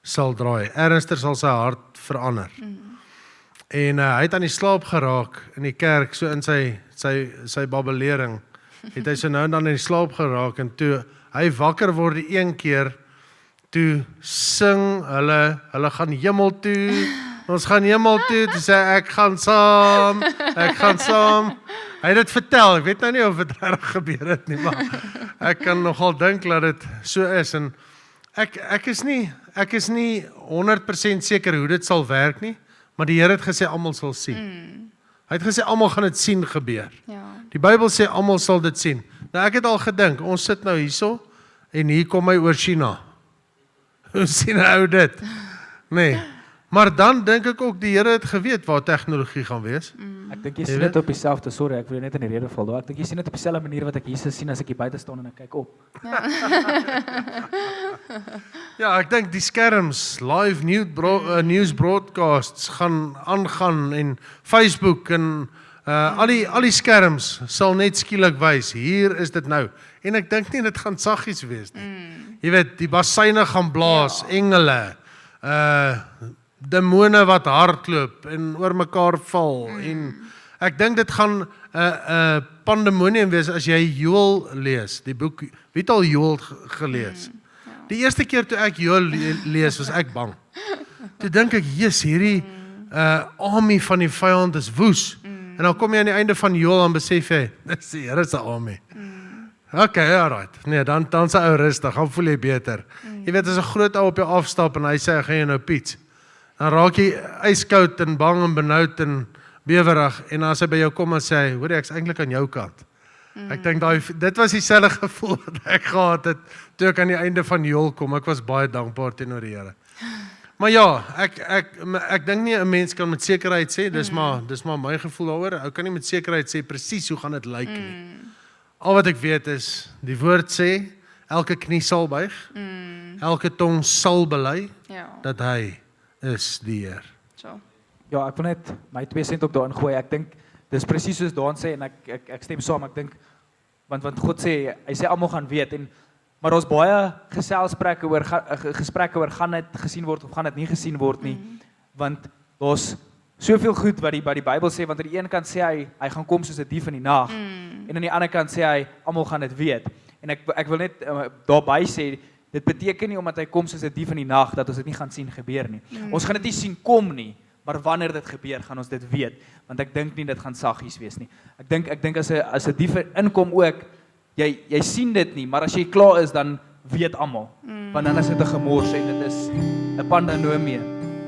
[SPEAKER 3] sal draai. Ernstiger sal sy hart verander. En hy het aan die slaap geraak in die kerk, so in sy babbelering. Het hy so nou en dan in die slaap geraak en toe hy wakker word die een keer, toe sing hulle gaan hemel toe, ons gaan hemel toe sê ek gaan saam. Hy het dit vertel, ek weet nou nie of dit reg gebeur het nie, maar ek kan nogal dink dat dit so is, en ek is nie 100% seker hoe dit sal werk nie, maar die Here het gesê almal sal sien. Hy het gesê almal gaan dit sien gebeur.
[SPEAKER 4] Ja.
[SPEAKER 3] Die Bybel sê almal sal dit sien. Nou ek het al gedink, ons sit nou hierso en hier kom hy oor China. Hoe sien hy dit? Nee. Maar dan dink ek ook die Here het geweet waar tegnologie gaan wees.
[SPEAKER 5] Ek dink jy sien dit op dieselfde, sorry, ek wil net in die rede val daar. Ek dink jy sien dit op dieselfde manier wat ek Jesus sien as ek hier buite staan en ek kyk op.
[SPEAKER 3] Ja, ek dink die skerms, live news broadcasts gaan aangaan en Facebook en al die skerms sal net skielik wys, hier is dit nou. En ek dink nie dit gaan saggies wees nie. Jy weet, die bassyne gaan blaas, engele, demone wat hardloop en oor mekaar val en ek dink dit gaan 'n pandemonium wees as jy Joël lees, die boek. Wie het al Joël gelees? Die eerste keer toe ek Joël lees, was ek bang. Toe dink ek, Jesus, hierdie army van die vyand is woes. En dan kom jy aan die einde van Joël en besef jy, dis die Here se army. Okay, alright. Nee, dan se ou rustig, dan voel jy beter. Jy weet as 'n groot ou op jou afstap en hy sê ek gaan jou nou piets. Dan raak jy yskoud en bang en benoud en bewerig en as hy by jou kom en sê, hoor ek's eintlik aan jou kant. Ek dink dit was dieselfde gevoel wat ek gehad het toe ek aan die einde van Joel kom. Ek was baie dankbaar teenoor die Here. Maar ja, ek dink nie 'n mens kan met sekerheid sê, dis maar my gevoel daaroor. Ou kan nie met sekerheid sê presies hoe gaan dit lyk nie. Al wat ek weet is, die woord sê, elke knie sal buig, elke tong sal bely,
[SPEAKER 4] Ja.
[SPEAKER 3] dat hy is die Heer.
[SPEAKER 4] So.
[SPEAKER 5] Ja, ek wil net my 2 sent ook daarin gooi. Ek dink dis presies soos Daan sê en ek stem saam. Ek dink want God sê, hy sê almal gaan weet maar daar's baie gesprekke oor gaan dit gesien word of gaan dit nie gesien word nie. Want daar's soveel goed wat die Bybel sê, want aan die een kant sê hy gaan kom soos 'n dief in die nag. En aan die ander kant sê hy almal gaan dit weet. En ek wil net daarby sê, dit beteken nie omdat hy kom soos 'n dief in die nag dat ons dit nie gaan sien gebeur nie. Ons gaan dit nie sien kom nie, maar wanneer dit gebeur, gaan ons dit weet, want ek dink nie dit gaan saggies wees nie. Ek dink as 'n dief inkom ook, jy sien dit nie, maar as jy klaar is dan weet almal. Want dan is dit 'n gemors en dit is 'n pandanomie,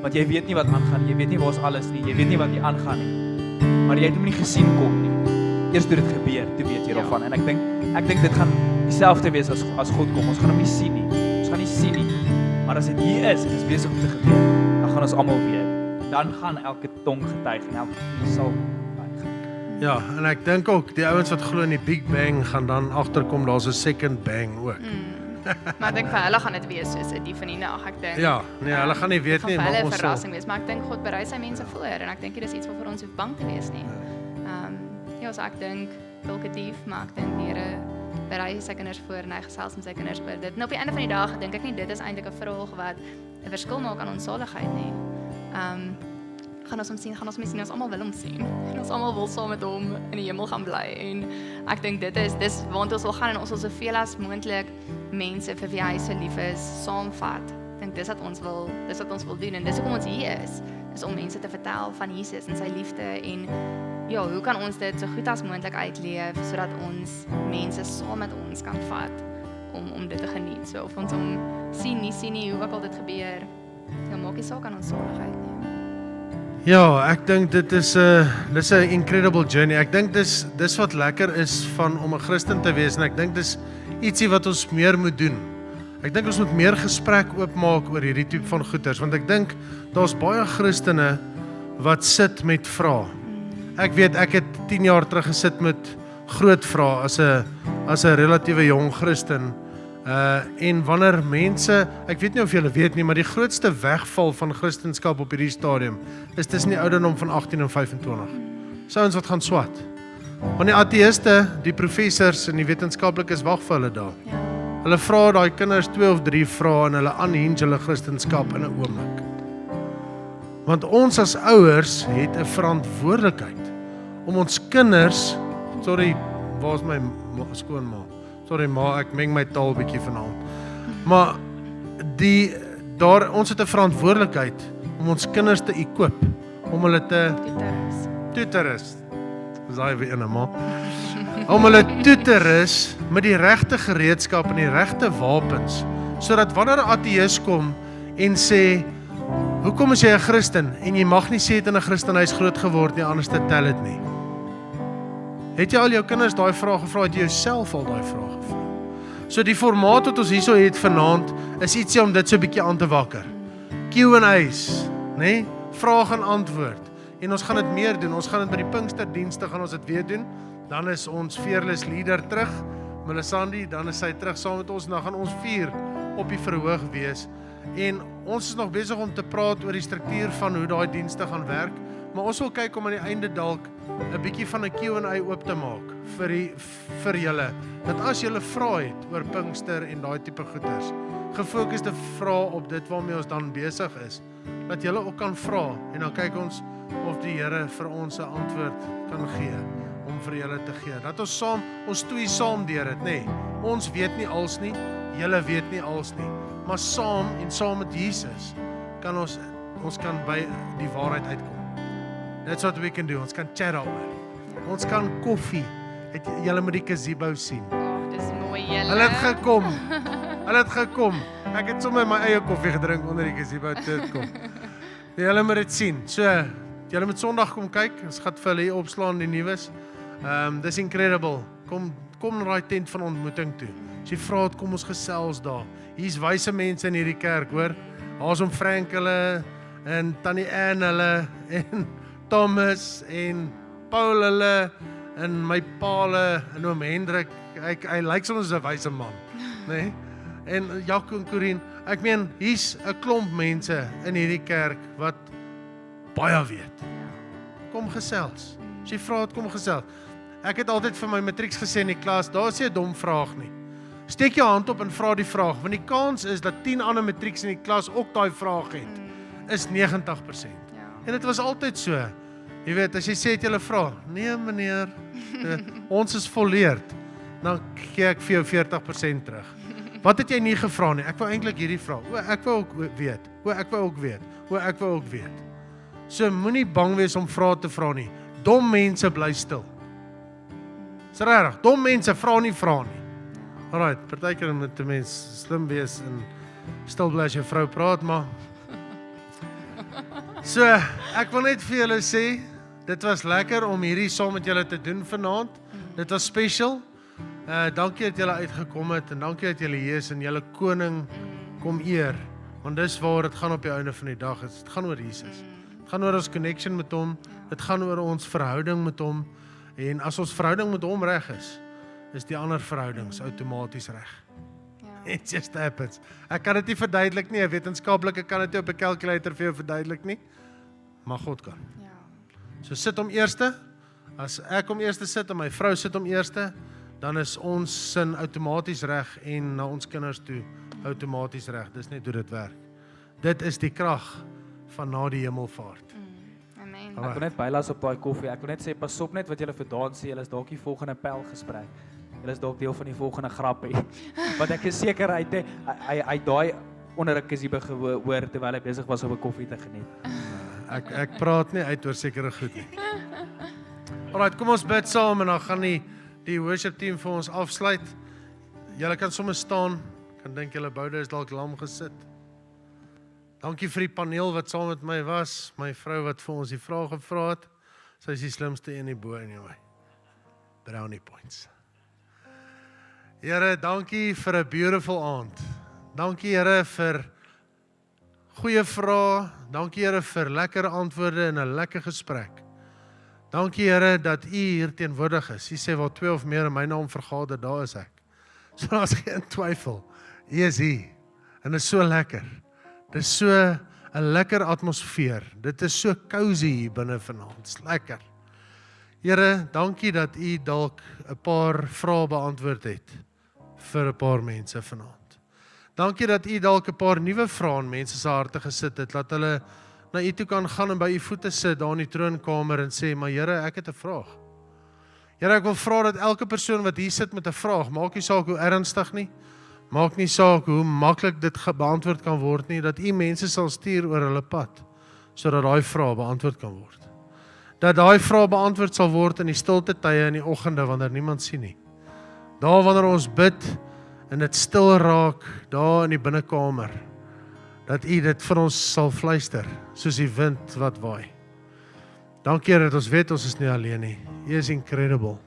[SPEAKER 5] want jy weet nie wat aangaan nie, jy weet nie waar's alles nie, jy weet nie wat hier aangaan nie. Maar jy het hom nie gesien kom nie. Eers toe dit gebeur, toe weet jy daarvan. En ek dink dit gaan dieselfde wees as God kom. Ons gaan hom nie sien nie. Ons gaan nie sien nie. Maar as dit hier is en dit is besig om te gebeur, dan gaan ons almal weet. Dan gaan elke tong getuig en elke knie sal buig.
[SPEAKER 3] Ja, en ek dink ook, die ouens wat glo in die Big Bang, gaan dan agterkom, daar's 'n second bang ook.
[SPEAKER 4] Maar ek dink vir hulle gaan dit wees soos 'n dief in die nag. Ek dink.
[SPEAKER 3] Ja, nee, hulle gaan nie weet nie,
[SPEAKER 4] maar
[SPEAKER 3] maar
[SPEAKER 4] hulle
[SPEAKER 3] ons sal.
[SPEAKER 4] verrassing wees, maar ek dink God berei sy mense voor en ek dink nie dis iets waarvoor ons hoef bang te wees nie. Ja, so ek dink dalk 'n dief, maar ek dink die Here berei sy kinders voor en hy gesels met sy kinders oor dit. En op die einde van die dag dink ek nie dit is eintlik 'n vraag wat 'n verskil maak aan ons saligheid nie. Gaan ons hom sien, ons almal wil hom sien. En ons almal wil saam met hom in die hemel gaan bly. En ek dink dis waant ons wil gaan en ons wil soveel as moontlik mense vir wie hy so lief is, saamvat. Ek dink dis wat ons wil doen en dis hoekom ons hier is om mense te vertel van Jesus en sy liefde en ja, hoe kan ons dit so goed as moontlik uitleef sodat ons mense saam met ons kan vat om dit te geniet. So of ons hom sien nie, hoe ook al dit gebeur, ja, maak nie saak aan ons saligheid nie.
[SPEAKER 3] Ja, ek dink dit is 'n incredible journey. Ek dink dis wat lekker is van om 'n Christen te wees en ek dink dis ietsie wat ons meer moet doen. Ek dink ons moet meer gesprek oopmaak oor hierdie tipe van goeters want ek dink daar's baie Christene wat sit met vrae. Ek weet ek het 10 jaar terug gesit met groot vrae as 'n relatiewe jong Christen. En wanneer mense, ek weet nie of julle weet nie, maar die grootste wegval van Christendom op hierdie stadium is tussen die ouderdom van 18 en 25. Ouens wat gaan swat. Want die ateïste, die professors en die wetenskaplikes wag vir hulle daar.
[SPEAKER 4] Ja.
[SPEAKER 3] Hulle vra daai kinders 2 of 3 vrae en hulle unhinge hulle Christendom in 'n oomblik. Want ons as ouers het 'n verantwoordelikheid om ons kinders, sorry, waar's my skoonma? Sorry ma, ek meng my taal bietjie vanaand. Maar ons het 'n verantwoordelikheid om ons kinders te equip, om hulle te tutorus. Dis daai weer ene ma. Om hulle toe te rus met die regte gereedskap en die regte wapens, sodat wanneer 'n ateïs kom en sê, "Hoekom is jy 'n Christen?" en jy mag nie sê jy het in 'n Christenhuis groot geword nie, anders tel dit nie. Het jy al jou kinders daai vraag gevra, het jy jouself al daai vraag gevra? So die formaat wat ons hierso het vanaand is ietsie om dit so 'n bietjie aan te wakker. Q&A's, nê? Vraag en antwoord. En ons gaan dit meer doen. Ons gaan dit by die Pinksterdienste gaan ons dit weer doen. Dan is ons fearless leader terug, Melisandie, dan is sy terug saam met ons en dan gaan ons 4 op die verhoog wees. En ons is nog besig om te praat oor die struktuur van hoe daai dienste gaan werk, maar ons wil kyk om aan die einde dalk 'n bietjie van 'n Q&A oop te maak vir julle. Dat as julle vrae het oor Pinkster en daai tipe goeders, gefokusde vrae op dit waarmee ons dan besig is, dat julle ook kan vra en dan kyk ons of die Here vir ons 'n antwoord kan gee om vir julle te gee. Dat ons stoei saam deur dit, nê. Ons weet nie als nie, julle weet nie als nie, maar saam met Jesus kan ons kan by die waarheid uitkom. That's what we can do. Ons kan chat daaroor. Ons kan koffie. Julle moet die gazebo sien.
[SPEAKER 4] Dis O, julle.
[SPEAKER 3] Hulle het gekom. Hulle het gekom. Ek het sommer my eie koffie gedrink onder die gazebo toe dit kom. Julle moet dit sien. So, julle moet Sondag kom kyk. Ons gaan vir hulle hier opslaan die nuus. Dis incredible. Kom na daai tent van ontmoeting toe. As jy vra het, kom ons gesels daar. Hier's wyse mense in hierdie kerk, hoor. Daar's om Frank hulle en Tannie Anne hulle en Thomas en Paul hulle en my paale en oom Hendrik. Hy lyk soms 'n wyse man, né? Nee? En Jaco en Corine. Ek meen, hier's 'n klomp mense in hierdie kerk wat baie weet. Kom gesels. As jy vra het, kom gesels. Ek het altyd vir my matrieks gesê in die klas, daar is nie 'n dom vraag nie. Steek jou hand op en vra die vraag, want die kans is dat 10 ander matrieks in die klas ook daai vraag het, is 90%.
[SPEAKER 4] Ja.
[SPEAKER 3] En dit was altyd so. Jy weet, as jy sê het jy vra, nee meneer, ons is volleerd, dan gee ek vir jou 40% terug. Wat het jy nie gevra nie? Ek wou eintlik hierdie vra. Ek wou ook weet. Ek wou ook weet. So moenie bang wees om vrae te vra nie. Dom mense bly stil. Dis reg. Dom mense vra nie. Alright, partykeer moet 'n mens slim wees en stil bly as jou vrou praat, maar so, ek wil net vir julle sê, dit was lekker om hierdie saam met julle te doen vanaand. Dit was special. Dankie dat julle uitgekom het en dankie dat julle hier is en julle koning kom eer. Want dis waar dit gaan op die einde van die dag. Dit gaan oor Jesus. Dit gaan oor ons connection met hom. Dit gaan oor ons verhouding met hom. En as ons verhouding met hom reg is die ander verhoudings outomaties reg. It just happens. Ek kan dit nie verduidelik nie. 'n Wetenskaplike kan dit nie op 'n calculator vir jou verduidelik nie. Maar God kan.
[SPEAKER 4] Ja.
[SPEAKER 3] So sit hom eerste. As ek hom eerste sit en my vrou sit hom eerste, dan is ons sin outomaties reg en na ons kinders toe outomaties reg. Dis net hoe dit werk. Dit is die krag van na die hemelvaart.
[SPEAKER 4] Amen.
[SPEAKER 5] Ek wil net bylas op daai koffie. Ek wil net sê pas op net wat julle vandaan sê. Julle is dalk die volgende pelgesprek. Julle is dalk deel van die volgende grappie. Want ek is seker hy daai onder 'n kussie gehoor terwyl hy besig was om 'n koffie te geniet.
[SPEAKER 3] Ek praat nie uit oor sekere goed nie. Alright, kom ons bid saam en dan gaan die worship team vir ons afsluit. Julle kan sommer staan. Kan dink julle boude is dalk lam gesit. Dankie vir die paneel wat saam met my was. My vrou wat vir ons die vrae gevra het. Sy is die slimste een hier bo in jou. Brownie points. Here, dankie vir 'n beautiful aand. Dankie Here vir goeie vrae. Dankie Here vir lekker antwoorde en 'n lekker gesprek. Dankie Here dat U hier teenwoordig is. U sê waar 2 of meer in my naam vergader, daar is ek. So daar's geen twyfel. U is hier. En dit is so lekker. Dit is so 'n lekker atmosfeer. Dit is so cozy hier binne vanaand. Dit is lekker. Here, dankie dat U dalk 'n paar vrae beantwoord het vir 'n paar mense vanaand. Dankie dat U dalk 'n paar nuwe vrae in mense se harte gesit het, dat hulle na U toe kan gaan en by U voete sit daar in die troonkamer en sê, maar Here, ek het 'n vraag. Here, ek wil vra dat elke persoon wat hier sit met 'n vraag, maak nie saak hoe ernstig nie, maak nie saak hoe maklik dit beantwoord kan word nie, dat U mense sal stuur oor hulle pad, sodat daai vraag beantwoord kan word. Dat daai vraag beantwoord sal word in die stilte tye in die oggende wanneer niemand sien nie. Daar wanneer ons bid en dit stil raak, daar in die binnekamer, dat U dit vir ons sal fluister, soos die wind wat waai. Dankie Here dat ons weet ons is nie alleen nie. U is incredible.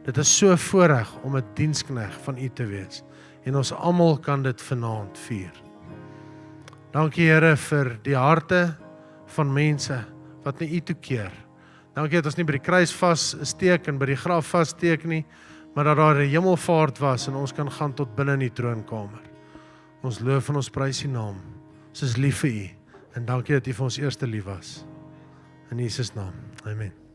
[SPEAKER 3] Dit is so 'n voorreg om 'n dienskneg van U te wees. En ons almal kan dit vanaand vier. Dankie Here vir die harte van mense wat na U toe keer. Dankie dat ons nie by die kruis vassteek en by die graf vassteek nie, maar dat daar 'n hemelvaart was en ons kan gaan tot binne in die troonkamer. Ons loof en ons prys U naam. Ons is lief vir U en dankie dat U vir ons eerste lief was. In Jesus naam. Amen.